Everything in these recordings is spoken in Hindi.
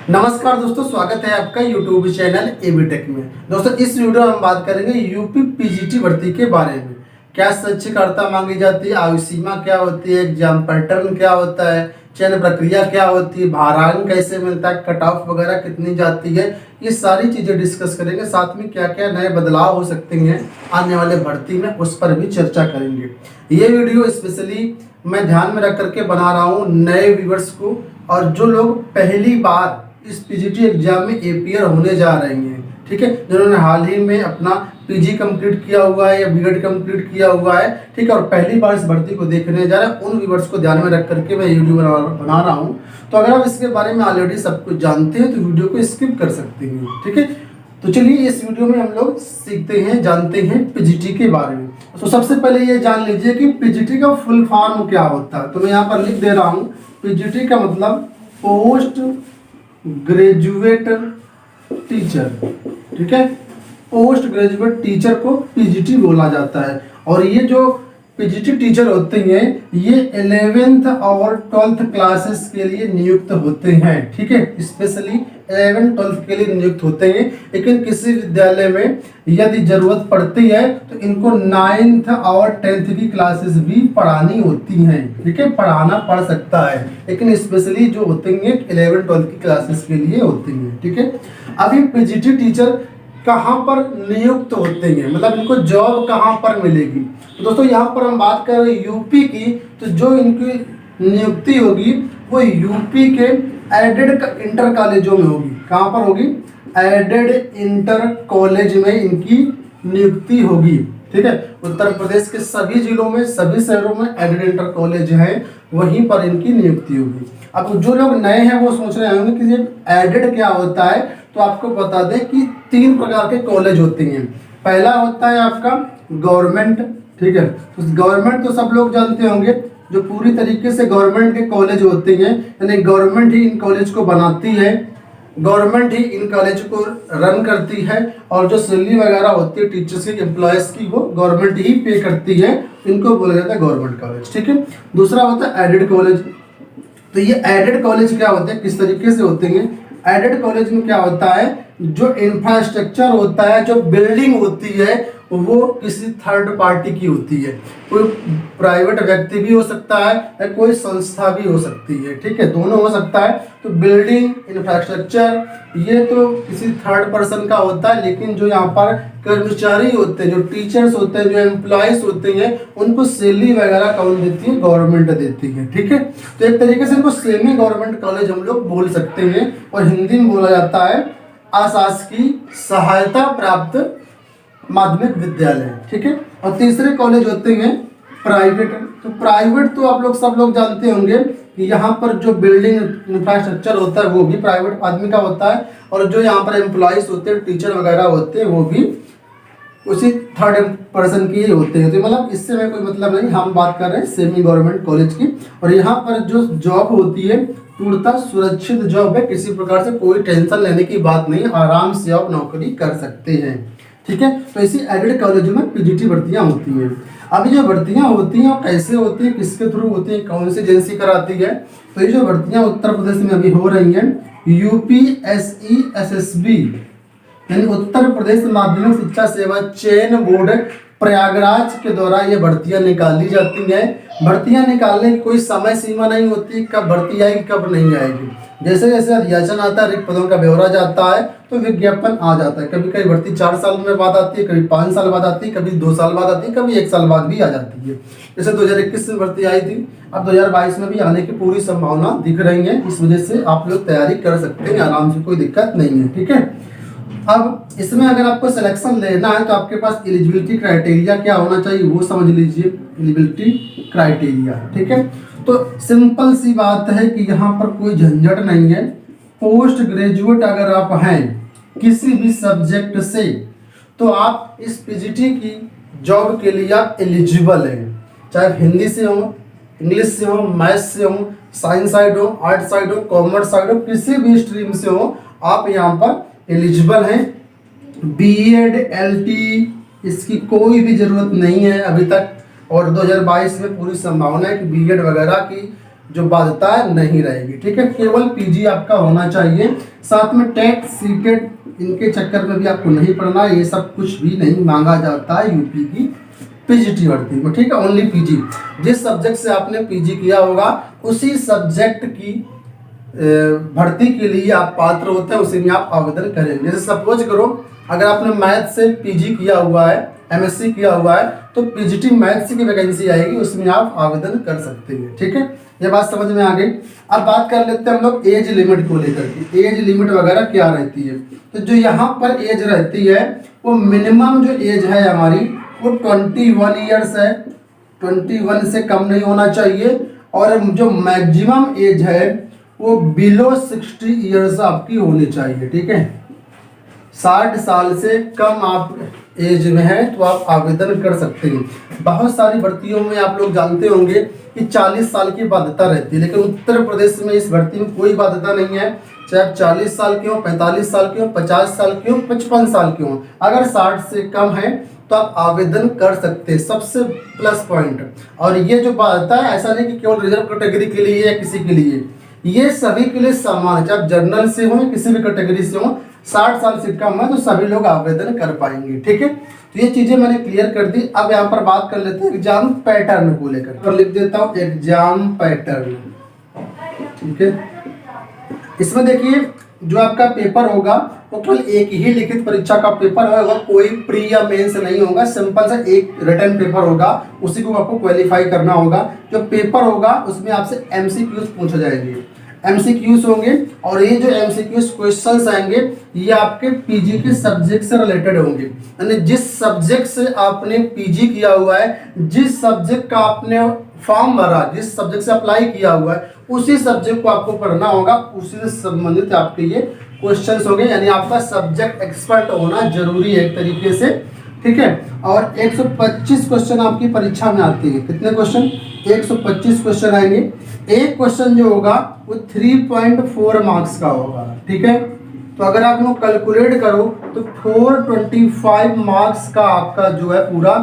नमस्कार दोस्तों, स्वागत है आपका यूट्यूब चैनल एबी टेक में। दोस्तों इस वीडियो में हम बात करेंगे यूपी पीजीटी भर्ती के बारे में। क्या शैक्षिकता मांगी जाती है, आयु सीमा क्या होती है, एग्जाम पैटर्न क्या होता है, चयन प्रक्रिया क्या होती है, भारांक कैसे मिलता है, कट ऑफ वगैरह कितनी जाती है, ये सारी चीजें डिस्कस करेंगे। साथ में क्या क्या नए बदलाव हो सकते हैं आने वाले भर्ती में, उस पर भी चर्चा करेंगे। ये वीडियो स्पेशली मैं ध्यान में रख करके बना रहा हूँ नए व्यूअर्स को, और जो लोग पहली बार इस पीजीटी एग्जाम में एपीयर होने जा रहे हैं, ठीक है, जिन्होंने हाल ही में अपना पीजी कंप्लीट किया हुआ है या बीएड कंप्लीट किया हुआ है, ठीक है, और पहली बार इस भर्ती को देखने जा रहे हैं, उन व्यूअर्स को ध्यान में रख करके मैं वीडियो बना रहा हूं। तो अगर आप इसके बारे में ऑलरेडी सब कुछ जानते हैं तो वीडियो को स्किप कर सकते हैं, ठीक है। तो चलिए इस वीडियो में हम लोग सीखते हैं, जानते हैं पीजीटी के बारे में। तो सबसे पहले ये जान लीजिए कि पीजीटी का फुल फॉर्म क्या होता है। तो मैं यहाँ पर लिख दे रहा हूँ, पीजीटी का मतलब पोस्ट ग्रेजुएट टीचर, ठीक है। पोस्ट ग्रेजुएट टीचर को पीजीटी बोला जाता है। और ये जो पीजीटी टीचर होते हैं ये 11th और 12th क्लासेस के लिए नियुक्त होते हैं, ठीक है। स्पेशली 11th 12th के लिए नियुक्त होते हैं, लेकिन किसी विद्यालय में यदि जरूरत पड़ती है तो इनको 9th और 10th की क्लासेस भी पढ़ानी होती हैं, ठीक है, पढ़ाना पड़ सकता है, लेकिन स्पेशली जो होते हैं 11th 12th की क्लासेस के लिए होते हैं, ठीक है। अभी पीजीटी टीचर कहाँ पर नियुक्त होते हैं, मतलब इनको जॉब कहाँ पर मिलेगी। तो दोस्तों यहाँ पर हम बात कर रहे हैं यूपी की, तो जो इनकी नियुक्ति होगी वो यूपी के एडेड इंटर कॉलेजों में होगी। कहाँ पर होगी? एडेड इंटर कॉलेज में इनकी नियुक्ति होगी, ठीक है। उत्तर प्रदेश के सभी जिलों में, सभी शहरों में एडेड इंटर कॉलेज है, वहीं पर इनकी नियुक्ति होगी। अब जो लोग नए हैं वो सोच रहे होंगे कि ये एडेड क्या होता है, तो आपको बता दें कि 3 प्रकार के कॉलेज होते हैं। पहला होता है आपका गवर्नमेंट, ठीक है। तो गवर्नमेंट तो सब लोग जानते होंगे, जो पूरी तरीके से गवर्नमेंट के कॉलेज होते हैं, यानी गवर्नमेंट ही इन कॉलेज को बनाती है, गवर्नमेंट ही इन कॉलेज को रन करती है, और जो सैलरी वगैरह होती है टीचर्स की, एम्प्लॉयज की, वो गवर्नमेंट ही पे करती है। इनको बोला जाता है गवर्नमेंट कॉलेज, ठीक है। दूसरा होता है एडेड कॉलेज। तो ये एडेड कॉलेज क्या होते हैं, किस तरीके से होते हैं? एडेड कॉलेज में क्या होता है, जो इंफ्रास्ट्रक्चर होता है, जो बिल्डिंग होती है, वो किसी थर्ड पार्टी की होती है। कोई प्राइवेट व्यक्ति भी हो सकता है या कोई संस्था भी हो सकती है, ठीक है, दोनों हो सकता है। तो बिल्डिंग, इंफ्रास्ट्रक्चर ये तो किसी थर्ड पर्सन का होता है, लेकिन जो यहाँ पर कर्मचारी होते हैं, जो टीचर्स होते हैं, जो एम्प्लॉयज होते हैं, उनको सैलरी वगैरह कौन देती है? गवर्नमेंट देती है, ठीक है। तो एक तरीके से इनको सेमी गवर्नमेंट कॉलेज हम लोग बोल सकते हैं, और हिंदी में बोला जाता है अशासकीय सहायता प्राप्त माध्यमिक विद्यालय, ठीक है। और तीसरे कॉलेज होते हैं प्राइवेट। तो प्राइवेट तो आप लोग सब लोग जानते होंगे कि यहाँ पर जो बिल्डिंग इंफ्रास्ट्रक्चर होता है वो भी प्राइवेट आदमी का होता है, और जो यहाँ पर एम्प्लॉयज होते हैं, टीचर वगैरह होते हैं, वो भी उसी थर्ड पर्सन की होते हैं। तो मतलब इससे में कोई मतलब नहीं, हम बात कर रहे हैं सेमी गवर्नमेंट कॉलेज की। और यहाँ पर जो जॉब होती है पूर्णतः सुरक्षित जॉब है, किसी प्रकार से कोई टेंशन लेने की बात नहीं, आराम से आप नौकरी कर सकते हैं, ठीक है। तो इसी एडेड कॉलेज में पीजीटी भर्तियां होती हैं। अभी जो भर्तियां होती हैं कैसे होती हैं, किसके थ्रू होती हैं, कौन सी एजेंसी कराती है? तो ये जो भर्तियां उत्तर प्रदेश में अभी हो रही हैं, यूपीएसईएसएसबी यानी उत्तर प्रदेश माध्यमिक शिक्षा सेवा चयन बोर्ड प्रयागराज के द्वारा ये भर्तियां निकाली जाती हैं। भर्तियां निकालने की कोई समय सीमा नहीं होती, कब भर्ती आएगी कब नहीं आएगी। जैसे जैसे अधियाचन आता है, रिक्त पदों का ब्यौरा जाता है, तो विज्ञापन आ जाता है। कभी कभी भर्ती 4 साल में बाद आती है, कभी 5 साल बाद आती है, कभी 2 साल बाद आती है, कभी 1 साल बाद भी आ जाती है। जैसे 2021 में भर्ती आई थी, अब 2022 में भी आने की पूरी संभावना दिख रही है। इस वजह से आप लोग तैयारी कर सकते हैं आराम से, कोई दिक्कत नहीं है, ठीक है। अब इसमें अगर आपको सिलेक्शन लेना है तो आपके पास एलिजिबिलिटी क्राइटेरिया क्या होना चाहिए वो समझ लीजिए। एलिजिबिलिटी क्राइटेरिया, ठीक है। तो सिंपल सी बात है कि यहाँ पर कोई झंझट नहीं है। पोस्ट ग्रेजुएट अगर आप हैं किसी भी सब्जेक्ट से, तो आप इस पीजीटी की जॉब के लिए आप एलिजिबल हैं, चाहे हिंदी से हो, इंग्लिश से हो, मैथ्स से हो, साइंस साइड हो, आर्ट साइड हो, कॉमर्स साइड हो, किसी भी स्ट्रीम से हो, आप यहाँ पर एलिजिबल हैं। बीएड एलटी इसकी कोई भी जरूरत नहीं है अभी तक, और 2022 में पूरी संभावना है कि बीएड वगैरह की जो बाध्यता नहीं रहेगी। ठीक है, केवल पीजी आपका होना चाहिए। साथ में टेट सीटेट इनके चक्कर में भी आपको नहीं पड़ना, ये सब कुछ भी नहीं मांगा जाता है यूपी की पीजीटी भर्ती में। ठीक है, ओनली पीजी, जिस सब्जेक्ट से आपने पीजी किया होगा उसी सब्जेक्ट की भर्ती के लिए आप पात्र होते हैं, उसी में आप आवेदन करेंगे। जैसे सपोज करो अगर आपने मैथ से पीजी किया हुआ है, एमएससी किया हुआ है, तो पीजीटी मैथ्स की वैकेंसी आएगी, उसमें आप आवेदन कर सकते हैं। ठीक है, ये बात समझ में आ गई। अब बात कर लेते हैं हम लोग एज लिमिट को लेकर के, एज लिमिट वगैरह क्या रहती है। तो जो यहाँ पर एज रहती है वो मिनिमम जो एज है हमारी वो 21 ईयर्स है, 21 से कम नहीं होना चाहिए। और जो मैक्सिमम एज है वो बिलो 60 ईयर्स आपकी होनी चाहिए। ठीक है, 60 साल से कम आप एज में है तो आप आवेदन कर सकते हैं। बहुत सारी भर्तियों में आप लोग जानते होंगे कि 40 साल की बाध्यता रहती है, लेकिन उत्तर प्रदेश में इस भर्ती में कोई बाध्यता नहीं है। चाहे आप 40 साल के हो, 45 साल के हो, 50 साल के हो, 55 साल के हो, अगर 60 से कम है तो आप आवेदन कर सकते हैं, सबसे प्लस पॉइंट। और ये जो बाध्यता है ऐसा नहीं कि केवल रिजर्व कैटेगरी के लिए या किसी के लिए, ये सभी के लिए समान है। चाहे आप जनरल से हो या किसी भी कैटेगरी से हो, 60 साल से कम है तो सभी लोग आवेदन कर पाएंगे। ठीक है, तो ये चीजें मैंने क्लियर कर दी। अब यहाँ पर बात कर लेते हैं एग्जाम पैटर्न को लेकर, तो लिख देता हूँ एग्जाम पैटर्न। ठीक है, इसमें देखिए जो आपका पेपर होगा वो केवल एक ही लिखित परीक्षा का पेपर होगा, कोई प्री या मेंस नहीं होगा। सिंपल सा एक रिटन पेपर होगा, उसी को आपको क्वालिफाई करना होगा। जो पेपर होगा उसमें आपसे एमसीक्यूज पूछे जाएंगे, एमसीक्यूज होंगे। और ये जो एमसीक्यूज क्वेश्चंस आएंगे ये आपके पीजी के सब्जेक्ट से रिलेटेड होंगे, यानी जिस सब्जेक्ट से आपने पीजी किया हुआ है, जिस सब्जेक्ट का आपने फॉर्म भरा, जिस सब्जेक्ट से अप्लाई किया हुआ है, उसी सब्जेक्ट को आपको पढ़ना होगा, उसी से संबंधित आपके ये क्वेश्चंस होंगे। यानी आपका सब्जेक्ट एक्सपर्ट होना जरूरी है एक तरीके से। ठीक है, और 125 क्वेश्चन आपकी परीक्षा में आती है। कितने क्वेश्चन? 125 क्वेश्चन आएंगे। एक क्वेश्चन जो होगा वो 3.4 मार्क्स का होगा। ठीक है, तो अगर आप लोग कैलकुलेट करो तो 425 मार्क्स का आपका जो है पूरा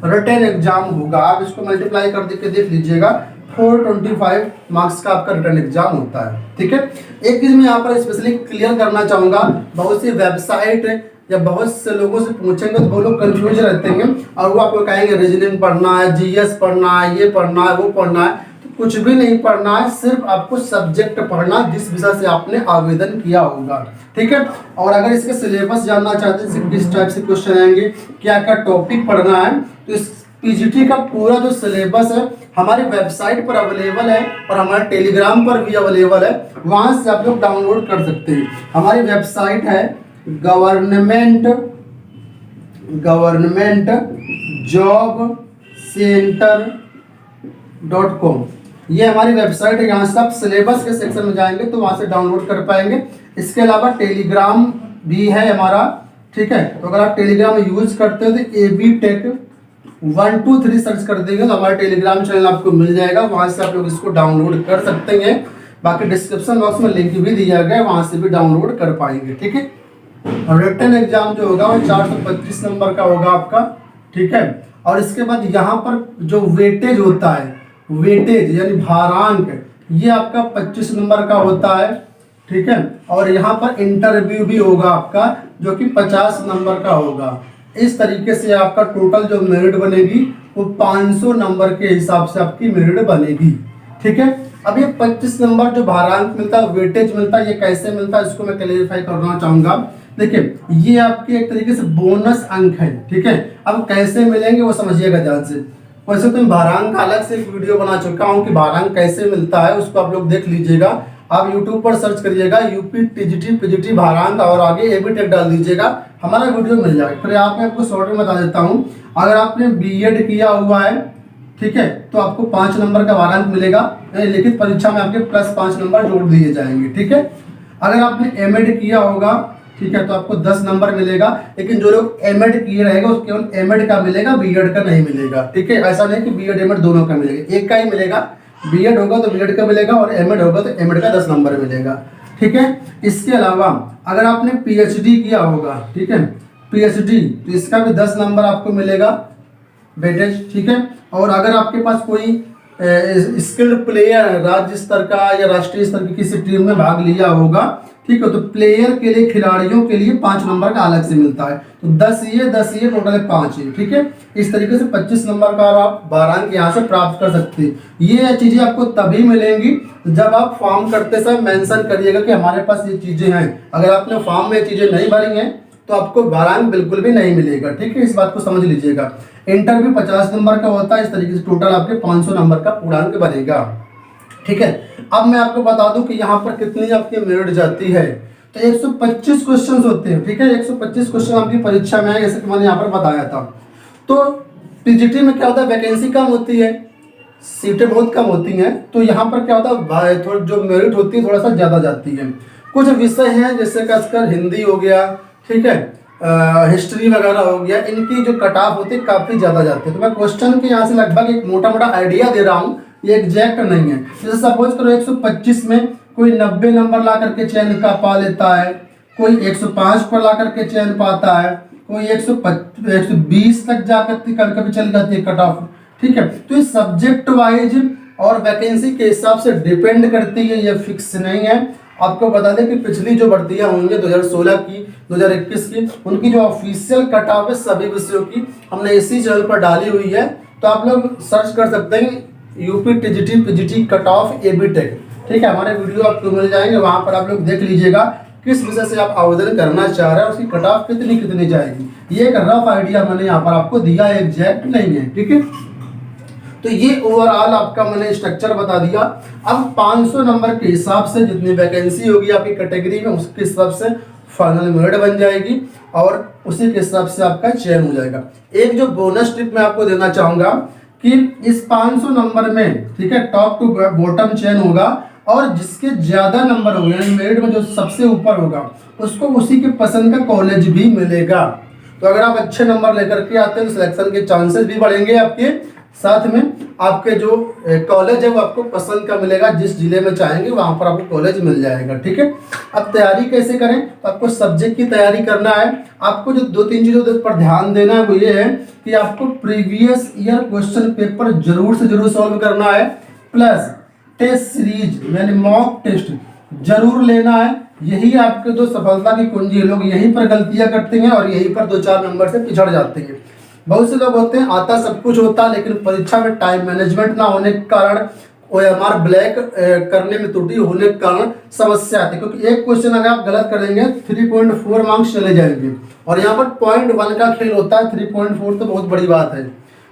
रिटन एग्जाम होगा। आप इसको मल्टीप्लाई कर के देख लीजिएगा, 425 मार्क्स का आपका रिटन एग्जाम होता है। ठीक है, एक चीज मैं यहाँ पर स्पेशली क्लियर करना चाहूंगा, बहुत सी वेबसाइट या बहुत से लोगों से पूछेंगे तो वो लोग कंफ्यूज रहते हैं और वो आपको कहेंगे रीजनिंग पढ़ना है, जीएस पढ़ना है, ये पढ़ना है, वो पढ़ना है। तो कुछ भी नहीं पढ़ना है, सिर्फ आपको सब्जेक्ट पढ़ना जिस विषय से आपने आवेदन किया होगा। ठीक है, और अगर इसके सिलेबस जानना चाहते हैं किस टाइप से क्वेश्चन आएंगे, क्या क्या टॉपिक पढ़ना है, तो इस पीजीटी का पूरा जो सिलेबस है हमारी वेबसाइट पर अवेलेबल है और हमारे टेलीग्राम पर भी अवेलेबल है, वहां से आप लोग डाउनलोड कर सकते हैं। हमारी वेबसाइट है गवर्नमेंट जॉब सेंटर.com, ये हमारी वेबसाइट है। यहाँ से आप सिलेबस के सेक्शन में जाएंगे तो वहां से डाउनलोड कर पाएंगे। इसके अलावा टेलीग्राम भी है हमारा। ठीक है, तो अगर आप टेलीग्राम यूज करते हो तो AB Tech 123 सर्च कर देंगे तो हमारा टेलीग्राम चैनल आपको मिल जाएगा, वहां से आप लोग इसको डाउनलोड कर सकते हैं। बाकी डिस्क्रिप्शन बॉक्स में लिंक भी दिया गया है, वहां से भी डाउनलोड कर पाएंगे। ठीक है, और रिटन एग्जाम जो होगा वो 425 नंबर का होगा आपका। ठीक है, और इसके बाद यहाँ पर जो वेटेज होता है, वेटेज यानी भारांक, ये आपका 25 नंबर का होता है। ठीक है, और यहाँ पर इंटरव्यू भी होगा आपका जो कि 50 नंबर का होगा। इस तरीके से आपका टोटल जो मेरिट बनेगी वो 500 नंबर के हिसाब से आपकी मेरिट बनेगी। ठीक है, अब ये 25 नंबर जो भारांक मिलता है, वेटेज मिलता है, ये कैसे मिलता है इसको मैं क्लेरिफाई करना चाहूंगा। देखिए, ये आपके एक तरीके से बोनस अंक है। ठीक है, अब कैसे मिलेंगे वो समझिएगा ध्यान से। वैसे तो मैं भारांक का अलग से एक वीडियो बना चुका हूँ कि भारांक कैसे मिलता है, उसको आप लोग देख लीजिएगा। आप YouTube पर सर्च करिएगा यूपी टीजीटी पीजीटी भारांक और आगे AB Tech डाल दीजिएगा, हमारा वीडियो मिल जाएगा। फिर आप मैं आपको शॉर्ट में बता देता हूँ, अगर आपने बीएड किया हुआ है, ठीक है, तो आपको 5 नंबर का भारांक मिलेगा, लिखित परीक्षा में आपके +5 नंबर जोड़ दिए जाएंगे। ठीक है, अगर आपने एमएड किया होगा, ठीक है, तो आपको 10 नंबर मिलेगा। लेकिन जो लोग एमएड किए रहेगा उसको केवल एमएड का मिलेगा, बीएड का नहीं मिलेगा। ठीक है, ऐसा नहीं कि बीएड एमएड दोनों का मिलेगा, एक का ही मिलेगा। बीएड होगा तो बीएड का मिलेगा और एमएड होगा तो एमएड का 10 नंबर मिलेगा। ठीक है, इसके अलावा अगर आपने पीएचडी किया होगा, ठीक है, पीएचडी, तो इसका भी 10 नंबर आपको मिलेगा वेटेज। ठीक है, और अगर आपके पास कोई स्किल्ड प्लेयर राज्य स्तर का या राष्ट्रीय स्तर की किसी टीम में भाग लिया होगा, ठीक है, तो प्लेयर के लिए, खिलाड़ियों के लिए 5 नंबर का अलग से मिलता है। तो 10 ये टोटल 5 है, ठीक है। इस तरीके से 25 नंबर का आप 12 अंक यहाँ से प्राप्त कर सकते हैं। ये चीजें आपको तभी मिलेंगी जब आप फॉर्म करते समय मेंशन करिएगा कि हमारे पास ये चीजें हैं। अगर आपने फॉर्म में चीजें नहीं भरी हैं तो आपको 12 अंक बिल्कुल भी नहीं मिलेगा, ठीक है, इस बात को समझ लीजिएगा। इंटरव्यू 50 नंबर का होता है। इस तरीके से टोटल आपके 500 नंबर का पूरा अंक बनेगा, ठीक है। अब मैं आपको बता दूं कि यहाँ पर कितनी आपकी मेरिट जाती है। तो 125 क्वेश्चन होते हैं, ठीक है, 125 क्वेश्चन आपकी परीक्षा में आए, जैसे कि मैंने यहाँ पर बताया था। तो पीजीटी में क्या होता है, वैकेंसी कम होती है, सीटें बहुत कम होती हैं, तो यहाँ पर क्या होता है, थोड़ा जो मेरिट होती है थोड़ा सा ज़्यादा जाती है। कुछ विषय हैं जैसे खासकर हिंदी हो गया, ठीक है, हिस्ट्री वगैरह हो गया, इनकी जो कट ऑफ होती है काफ़ी ज़्यादा जाती है। तो मैं क्वेश्चन के यहाँ से लगभग एक मोटा मोटा आइडिया दे रहा हूँ, ये एग्जैक्ट नहीं है। जैसे सपोज करो 125 में कोई 90 नंबर ला करके चयन का पा लेता है, कोई 105 पर ला करके चयन पाता है, कोई 120 तक जाकर कभी चली जाती है कट ऑफ, ठीक है। तो ये सब्जेक्ट वाइज और वैकेंसी के हिसाब से डिपेंड करती है, ये फिक्स नहीं है। आपको बता दें कि पिछली जो भर्तियां होंगी 2016 की, 2021 की, उनकी जो ऑफिशियल कट ऑफ है सभी विषयों की हमने इसी चैनल पर डाली हुई है। तो आप लोग सर्च कर सकते हैं UP TGT PGT cut off AB Tech, ठीक है, हमारे वीडियो आपको मिल जाएंगे, वहां पर आप लोग देख लीजिएगा किस विषय से आप आवेदन करना चाह रहे हैं, उसकी कट ऑफ कितनी जाएगी। ये एक रफ आइडिया मैंने यहाँ पर आपको दिया है, एग्जैक्ट नहीं है, ठीक है। तो ये ओवरऑल आपका मैंने स्ट्रक्चर बता दिया। अब 500 नंबर के हिसाब से जितनी वैकेंसी होगी आपकी कैटेगरी में, उसके हिसाब से फाइनल मेरिट बन जाएगी और उसी के हिसाब से आपका चयन हो जाएगा। एक जो बोनस टिप मैं आपको देना चाहूंगा कि इस 500 नंबर में, ठीक है, टॉप टू बॉटम चयन होगा और जिसके ज्यादा नंबर होंगे यानी मेरिट में जो सबसे ऊपर होगा उसको उसी के पसंद का कॉलेज भी मिलेगा। तो अगर आप अच्छे नंबर लेकर के आते हैं तो सिलेक्शन के चांसेस भी बढ़ेंगे आपके, साथ में आपके जो कॉलेज है वो आपको पसंद का मिलेगा, जिस जिले में चाहेंगे वहां पर आपको कॉलेज मिल जाएगा, ठीक है। अब तैयारी कैसे करें, तो आपको सब्जेक्ट की तैयारी करना है। आपको जो 2-3 चीजों पर ध्यान देना है वो ये है कि आपको प्रीवियस ईयर क्वेश्चन पेपर जरूर से जरूर सॉल्व करना है, प्लस टेस्ट सीरीज यानी मॉक टेस्ट जरूर लेना है। यही आपके जो सफलता की कुंजी है, लोग यहीं पर गलतियां करते हैं और यहीं पर 2-4 नंबर से पिछड़ जाते हैं। बहुत से लोग होते हैं आता सब कुछ होता है लेकिन परीक्षा में टाइम मैनेजमेंट ना होने के कारण, OMR ब्लैक करने में त्रुटि होने के कारण समस्या आती है, क्योंकि एक क्वेश्चन अगर आप गलत करेंगे 3.4 मार्क्स चले जाएंगे और यहाँ पर 0.1 का खेल होता है, 3.4 तो बहुत बड़ी बात है,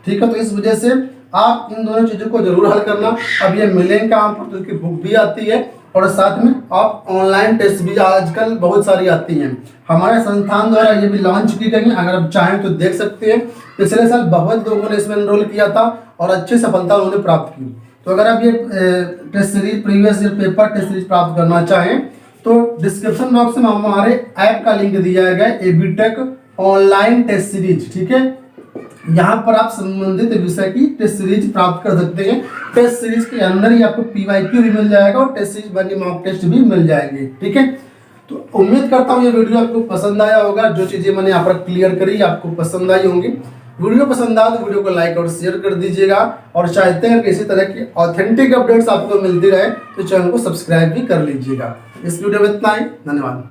ठीक है। तो इस वजह से आप इन दोनों चीज़ों को जरूर हल करना। अब ये मिलेंगे कहाँ पर, तो उनकी बुक भी आती है और साथ में आप ऑनलाइन टेस्ट भी आजकल बहुत सारी आती हैं, हमारे संस्थान द्वारा ये भी लॉन्च की गई हैं। अगर आप चाहें तो देख सकते हैं, पिछले साल बहुत लोगों ने इसमें एनरोल किया था और अच्छी सफलता उन्होंने प्राप्त की। तो अगर आप ये test series previous year paper test series प्राप्त करना चाहें तो डिस्क्रिप्शन बॉक्स में हमारे ऐप का लिंक दिया गया है, AB Tech online test series, ठीक है। यहाँ पर आप संबंधित विषय की टेस्ट सीरीज प्राप्त कर सकते हैं। टेस्ट सीरीज के अंदर ही आपको PYQ भी मिल जाएगा और टेस्ट सीरीज बनी मॉक टेस्ट भी मिल जाएंगे, ठीक है। तो उम्मीद करता हूँ ये वीडियो आपको पसंद आया होगा। जो चीजें मैंने यहाँ पर क्लियर करी आपको पसंद आई होंगी। वीडियो पसंद आया तो वीडियो को लाइक और शेयर कर दीजिएगा और चाहते हैं कि इसी तरह की ऑथेंटिक अपडेट्स आपको मिलती रहे तो चैनल को सब्सक्राइब भी कर लीजिएगा। इस वीडियो में इतना ही, धन्यवाद।